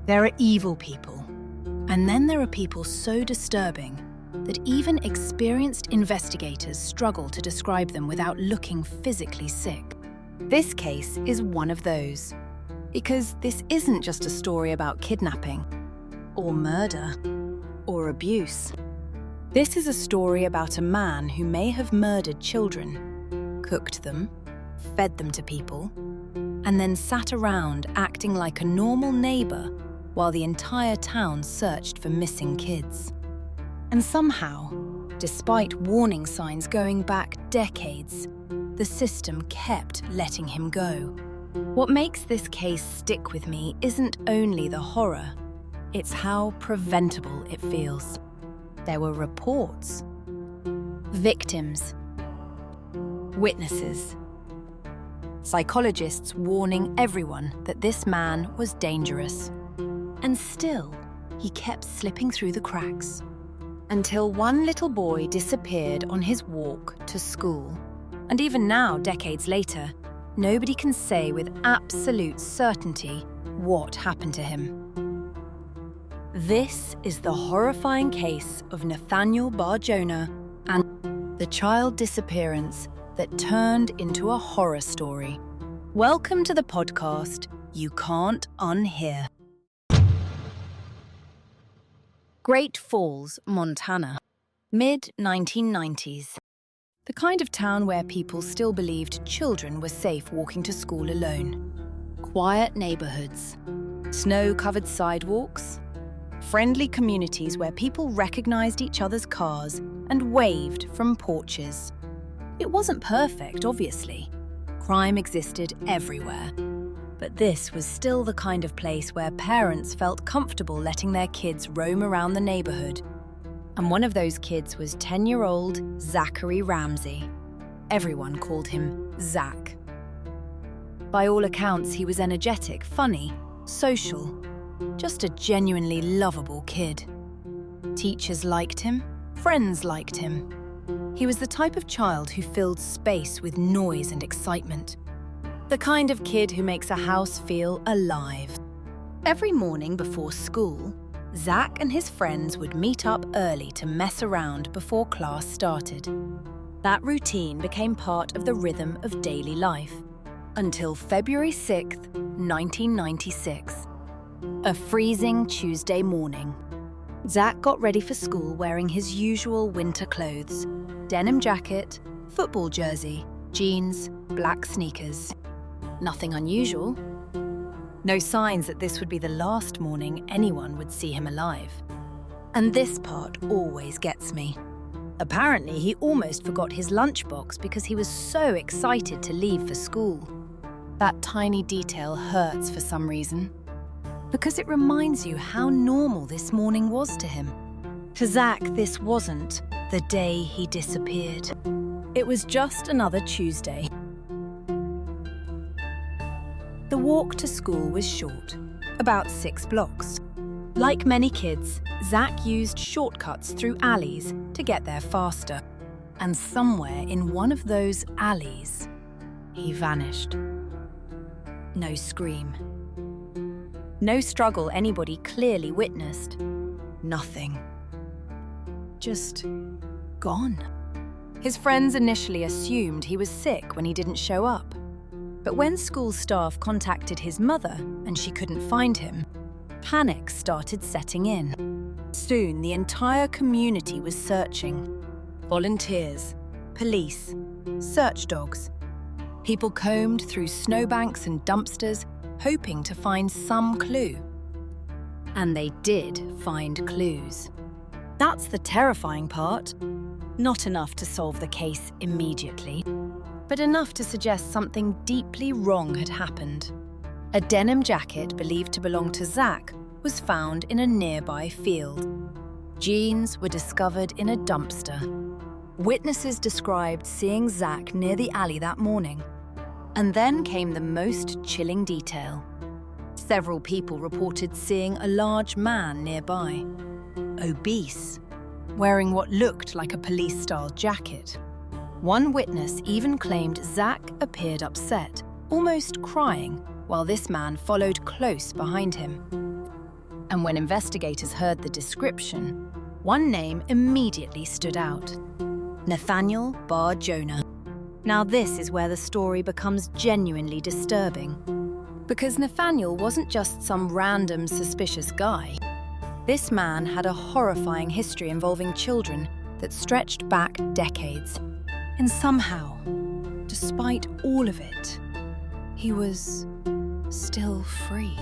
There are evil people, and then there are people so disturbing that even experienced investigators struggle to describe them without looking physically sick. This case is one of those, because this isn't just a story about kidnapping, or murder, or abuse. This is a story about a man who may have murdered children, cooked them, fed them to people, and then sat around acting like a normal neighbor while the entire town searched for missing kids. And somehow, despite warning signs going back decades, the system kept letting him go. What makes this case stick with me isn't only the horror, it's how preventable it feels. There were reports, victims, witnesses, psychologists warning everyone that this man was dangerous. And still, he kept slipping through the cracks. Until one little boy disappeared on his walk to school. And even now, decades later, nobody can say with absolute certainty what happened to him. This is the horrifying case of Nathaniel Bar-Jonah and the child disappearance that turned into a horror story. Welcome to the podcast You Can't Unhear. Great Falls, Montana, mid-1990s. The kind of town where people still believed children were safe walking to school alone. Quiet neighborhoods, snow-covered sidewalks, friendly communities where people recognized each other's cars and waved from porches. It wasn't perfect, obviously. Crime existed everywhere. But this was still the kind of place where parents felt comfortable letting their kids roam around the neighborhood. And one of those kids was 10-year-old Zachary Ramsay. Everyone called him Zach. By all accounts, he was energetic, funny, social, just a genuinely lovable kid. Teachers liked him, friends liked him. He was the type of child who filled space with noise and excitement. The kind of kid who makes a house feel alive. Every morning before school, Zach and his friends would meet up early to mess around before class started. That routine became part of the rhythm of daily life. Until February 6th, 1996. A freezing Tuesday morning. Zach got ready for school wearing his usual winter clothes. Denim jacket, football jersey, jeans, black sneakers. Nothing unusual. No signs that this would be the last morning anyone would see him alive. And this part always gets me. Apparently, he almost forgot his lunchbox because he was so excited to leave for school. That tiny detail hurts for some reason. Because it reminds you how normal this morning was to him. To Zach, this wasn't the day he disappeared. It was just another Tuesday. The walk to school was short, about 6 blocks. Like many kids, Zach used shortcuts through alleys to get there faster. And somewhere in one of those alleys, he vanished. No scream. No struggle anybody clearly witnessed. Nothing. Just gone. His friends initially assumed he was sick when he didn't show up. But when school staff contacted his mother and she couldn't find him, panic started setting in. Soon, the entire community was searching. Volunteers, police, search dogs. People combed through snowbanks and dumpsters, hoping to find some clue. And they did find clues. That's the terrifying part. Not enough to solve the case immediately, but enough to suggest something deeply wrong had happened. A denim jacket believed to belong to Zach was found in a nearby field. Jeans were discovered in a dumpster. Witnesses described seeing Zach near the alley that morning. And then came the most chilling detail. Several people reported seeing a large man nearby, obese, wearing what looked like a police-style jacket. One witness even claimed Zach appeared upset, almost crying, while this man followed close behind him. And when investigators heard the description, one name immediately stood out: Nathaniel Bar-Jonah. Now this is where the story becomes genuinely disturbing. Because Nathaniel wasn't just some random suspicious guy. This man had a horrifying history involving children that stretched back decades. And somehow, despite all of it, he was still free.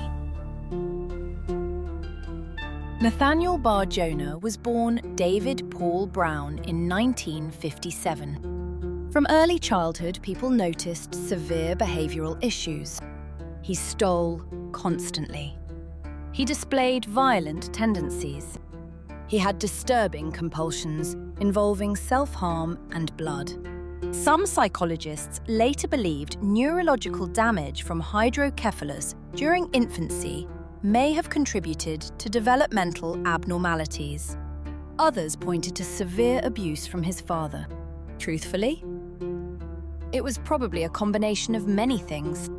Nathaniel Bar-Jonah was born David Paul Brown in 1957. From early childhood, people noticed severe behavioral issues. He stole constantly. He displayed violent tendencies. He had disturbing compulsions involving self-harm and blood. Some psychologists later believed neurological damage from hydrocephalus during infancy may have contributed to developmental abnormalities. Others pointed to severe abuse from his father. Truthfully, it was probably a combination of many things.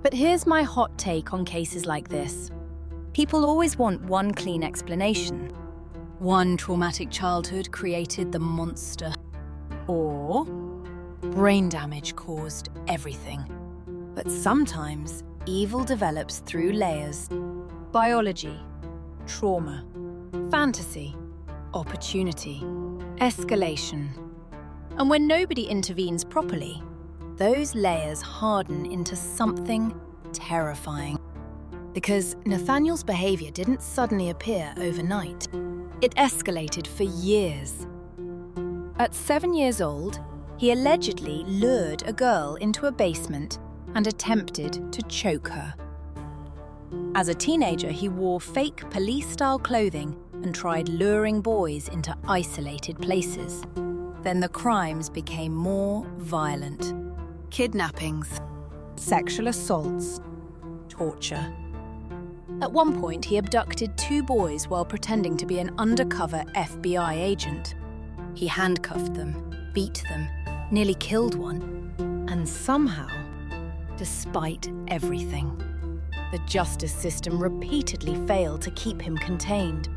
But here's my hot take on cases like this. People always want one clean explanation. One traumatic childhood created the monster. Or brain damage caused everything. But sometimes evil develops through layers. Biology, trauma, fantasy, opportunity, escalation. And when nobody intervenes properly, those layers harden into something terrifying. Because Nathaniel's behavior didn't suddenly appear overnight. It escalated for years. At 7 years old, he allegedly lured a girl into a basement and attempted to choke her. As a teenager, he wore fake police-style clothing and tried luring boys into isolated places. Then the crimes became more violent. Kidnappings, sexual assaults, torture. At one point, he abducted 2 boys while pretending to be an undercover FBI agent. He handcuffed them, beat them, nearly killed one. And somehow, despite everything, the justice system repeatedly failed to keep him contained.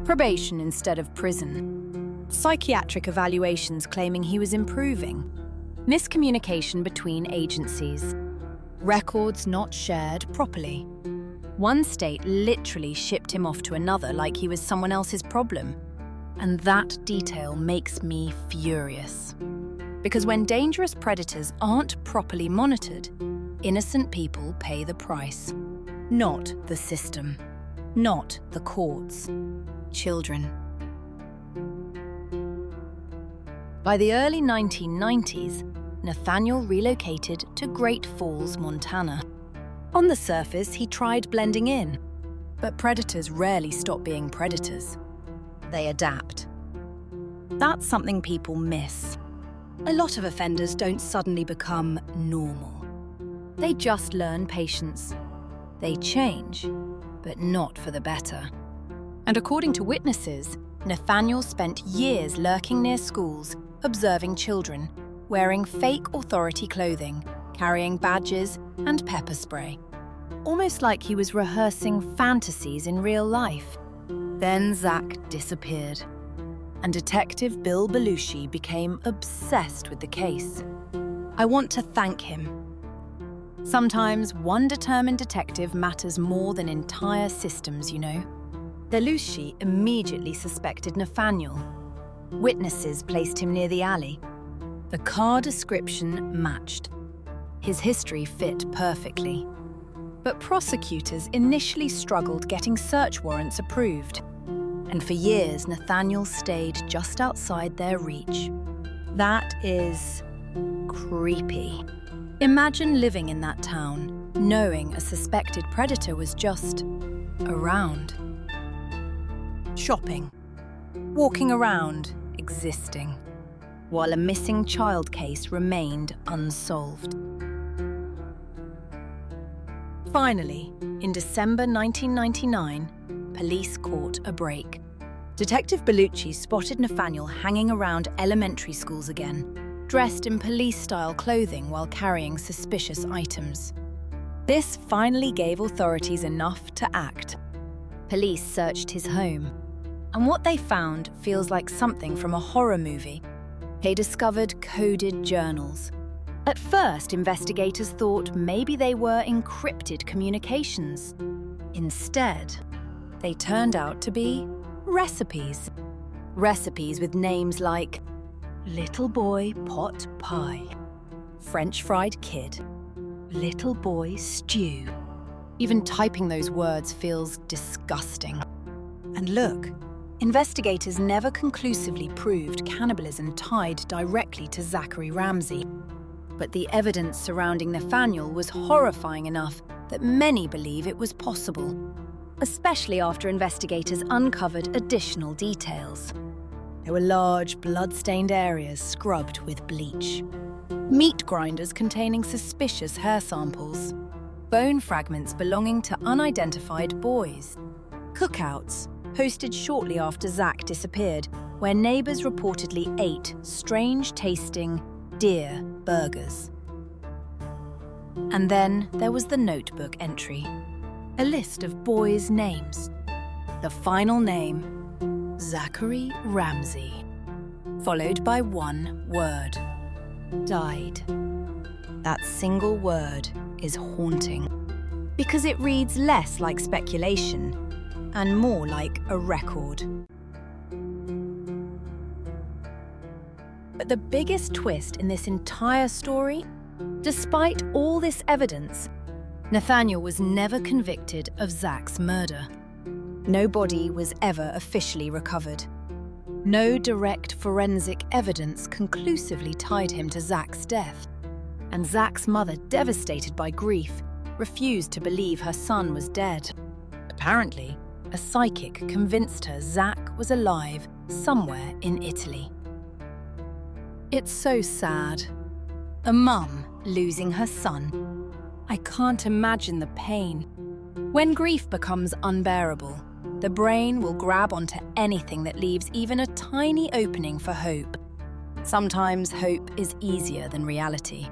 Probation instead of prison. Psychiatric evaluations claiming he was improving. Miscommunication between agencies. Records not shared properly. One state literally shipped him off to another like he was someone else's problem. And that detail makes me furious. Because when dangerous predators aren't properly monitored, innocent people pay the price. Not the system. Not the courts. Children. By the early 1990s, Nathaniel relocated to Great Falls, Montana. On the surface, he tried blending in. But predators rarely stop being predators. They adapt. That's something people miss. A lot of offenders don't suddenly become normal. They just learn patience. They change, but not for the better. And according to witnesses, Nathaniel spent years lurking near schools, observing children, wearing fake authority clothing, carrying badges and pepper spray. Almost like he was rehearsing fantasies in real life. Then Zach disappeared, and Detective Bill Belushi became obsessed with the case. I want to thank him. Sometimes one determined detective matters more than entire systems, you know. Belushi immediately suspected Nathaniel. Witnesses placed him near the alley. The car description matched. His history fit perfectly. But prosecutors initially struggled getting search warrants approved. And for years, Nathaniel stayed just outside their reach. That is creepy. Imagine living in that town, knowing a suspected predator was just around. Shopping, walking around, existing, while a missing child case remained unsolved. Finally, in December 1999, police caught a break. Detective Belushi spotted Nathaniel hanging around elementary schools again, dressed in police-style clothing while carrying suspicious items. This finally gave authorities enough to act. Police searched his home, and what they found feels like something from a horror movie. They discovered coded journals. At first, investigators thought maybe they were encrypted communications. Instead, they turned out to be recipes. Recipes with names like Little Boy Pot Pie, French Fried Kid, Little Boy Stew. Even typing those words feels disgusting. And look, investigators never conclusively proved cannibalism tied directly to Zachary Ramsay. But the evidence surrounding Nathaniel was horrifying enough that many believe it was possible, especially after investigators uncovered additional details. There were large, blood-stained areas scrubbed with bleach, meat grinders containing suspicious hair samples, bone fragments belonging to unidentified boys, cookouts hosted shortly after Zach disappeared, where neighbours reportedly ate strange-tasting deer burgers. And then there was the notebook entry, a list of boys' names. The final name, Zachary Ramsay, followed by one word, died. That single word is haunting, because it reads less like speculation and more like a record. But the biggest twist in this entire story, despite all this evidence, Nathaniel was never convicted of Zach's murder. No body was ever officially recovered. No direct forensic evidence conclusively tied him to Zach's death. And Zach's mother, devastated by grief, refused to believe her son was dead. Apparently, a psychic convinced her Zach was alive somewhere in Italy. It's so sad. A mum losing her son. I can't imagine the pain. When grief becomes unbearable, the brain will grab onto anything that leaves even a tiny opening for hope. Sometimes hope is easier than reality.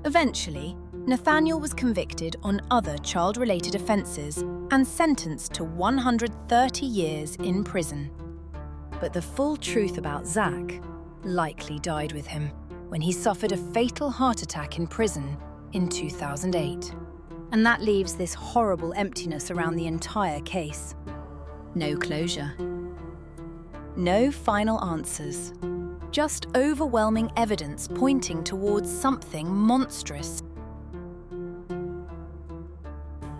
Eventually, Nathaniel was convicted on other child-related offences and sentenced to 130 years in prison. But the full truth about Zach likely died with him when he suffered a fatal heart attack in prison in 2008. And that leaves this horrible emptiness around the entire case. No closure. No final answers. Just overwhelming evidence pointing towards something monstrous.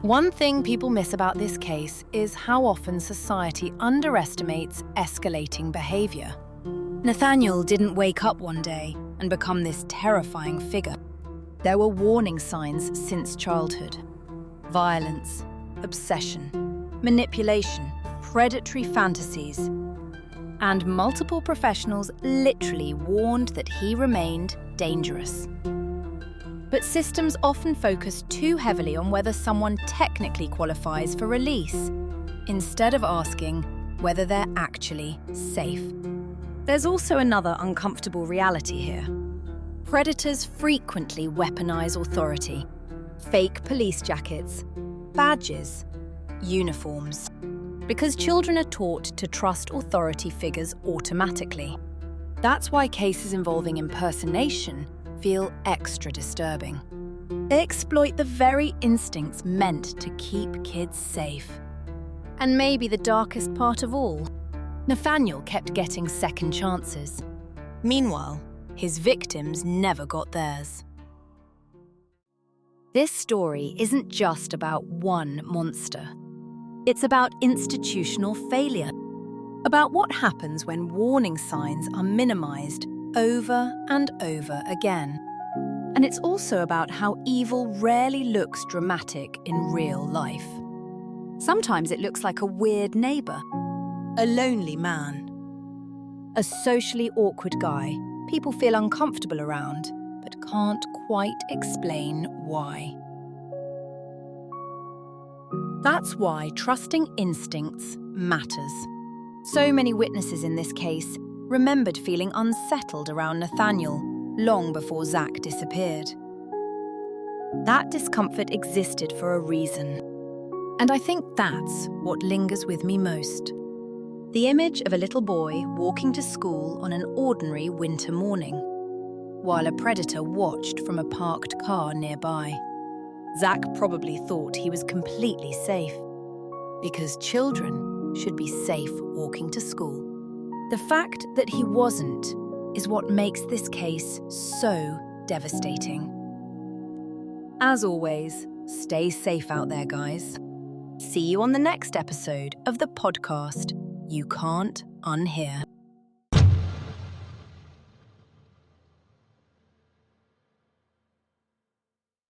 One thing people miss about this case is how often society underestimates escalating behaviour. Nathaniel didn't wake up one day and become this terrifying figure. There were warning signs since childhood. Violence, obsession, manipulation, predatory fantasies. And multiple professionals literally warned that he remained dangerous. But systems often focus too heavily on whether someone technically qualifies for release, instead of asking whether they're actually safe. There's also another uncomfortable reality here. Predators frequently weaponize authority. Fake police jackets, badges, uniforms. Because children are taught to trust authority figures automatically. That's why cases involving impersonation feel extra disturbing. They exploit the very instincts meant to keep kids safe. And maybe the darkest part of all, Nathaniel kept getting second chances. Meanwhile, his victims never got theirs. This story isn't just about one monster. It's about institutional failure. About what happens when warning signs are minimized over and over again. And it's also about how evil rarely looks dramatic in real life. Sometimes it looks like a weird neighbor, a lonely man, a socially awkward guy people feel uncomfortable around, but can't quite explain why. That's why trusting instincts matters. So many witnesses in this case remembered feeling unsettled around Nathaniel long before Zach disappeared. That discomfort existed for a reason. And I think that's what lingers with me most. The image of a little boy walking to school on an ordinary winter morning, while a predator watched from a parked car nearby. Zach probably thought he was completely safe, because children should be safe walking to school. The fact that he wasn't is what makes this case so devastating. As always, stay safe out there, guys. See you on the next episode of the podcast You Can't Unhear.